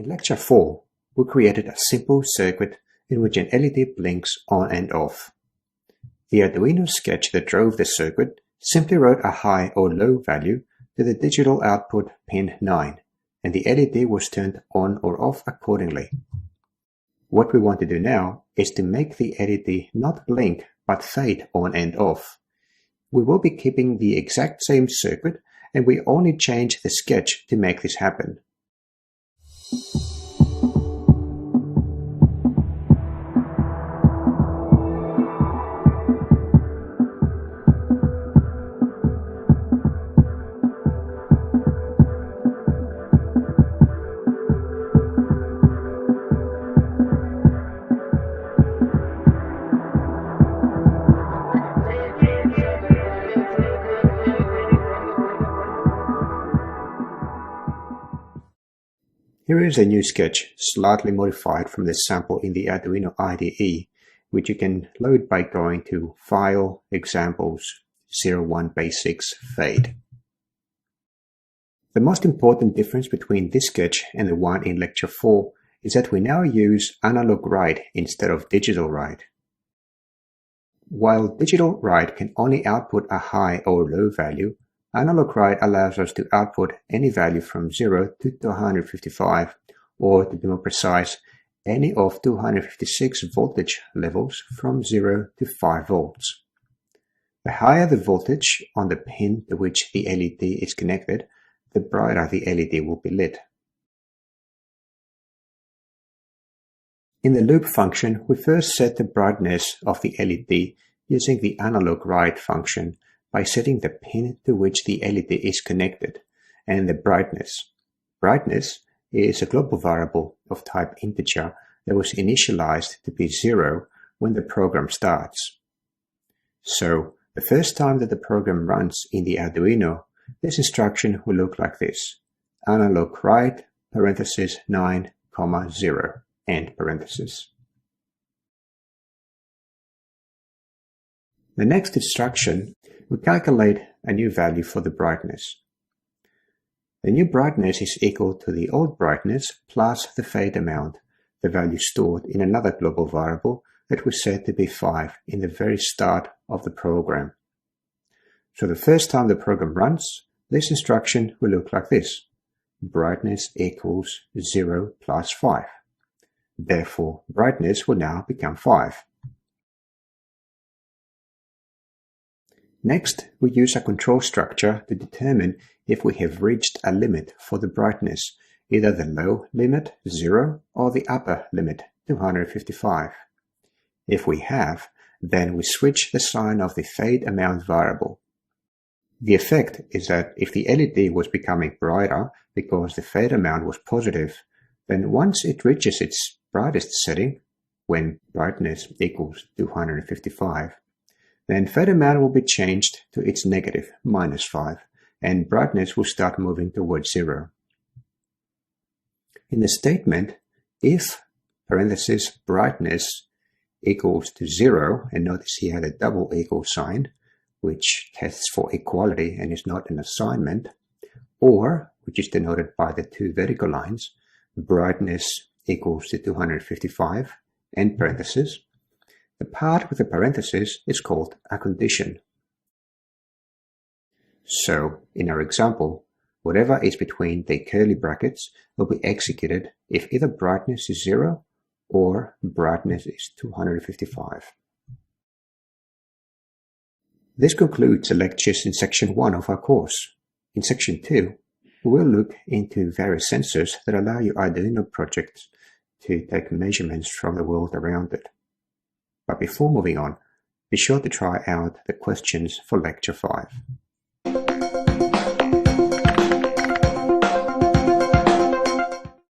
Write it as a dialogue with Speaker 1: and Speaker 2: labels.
Speaker 1: In Lecture 4, we created a simple circuit in which an LED blinks on and off. The Arduino sketch that drove the circuit simply wrote a high or low value to the digital output pin 9, and the LED was turned on or off accordingly. What we want to do now is to make the LED not blink but fade on and off. We will be keeping the exact same circuit, and we only change the sketch to make this happen. Here is a new sketch, slightly modified from the sample in the Arduino IDE, which you can load by going to File, Examples, 01 Basics, Fade. The most important difference between this sketch and the one in Lecture 4 is that we now use analog write instead of digital write. While digital write can only output a high or low value, analog write allows us to output any value from 0 to 255, or to be more precise, any of 256 voltage levels from 0 to 5 volts. The higher the voltage on the pin to which the LED is connected, the brighter the LED will be lit. In the loop function, we first set the brightness of the LED using the analog write function by setting the pin to which the LED is connected, and the brightness. Brightness is a global variable of type integer that was initialized to be 0 when the program starts. So, the first time that the program runs in the Arduino, this instruction will look like this: analog write, parenthesis 9, 0, end parenthesis. The next instruction, we calculate a new value for the brightness. The new brightness is equal to the old brightness plus the fade amount, the value stored in another global variable that we set to be 5 in the very start of the program. So the first time the program runs, this instruction will look like this: brightness equals 0 plus 5. Therefore, brightness will now become 5. Next, we use a control structure to determine if we have reached a limit for the brightness, either the low limit, 0, or the upper limit, 255. If we have, then we switch the sign of the fade amount variable. The effect is that if the LED was becoming brighter because the fade amount was positive, then once it reaches its brightest setting, when brightness equals 255, then fade amount will be changed to its negative, -5, and brightness will start moving towards 0. In the statement, if parenthesis brightness equals to 0, and notice here the double equal sign, which tests for equality and is not an assignment, or, which is denoted by the two vertical lines, brightness equals to 255, end parenthesis, the part with the parenthesis is called a condition. So, in our example, whatever is between the curly brackets will be executed if either brightness is 0 or brightness is 255. This concludes the lectures in Section 1 of our course. In Section 2, we will look into various sensors that allow your Arduino project to take measurements from the world around it. But before moving on, be sure to try out the questions for Lecture 5.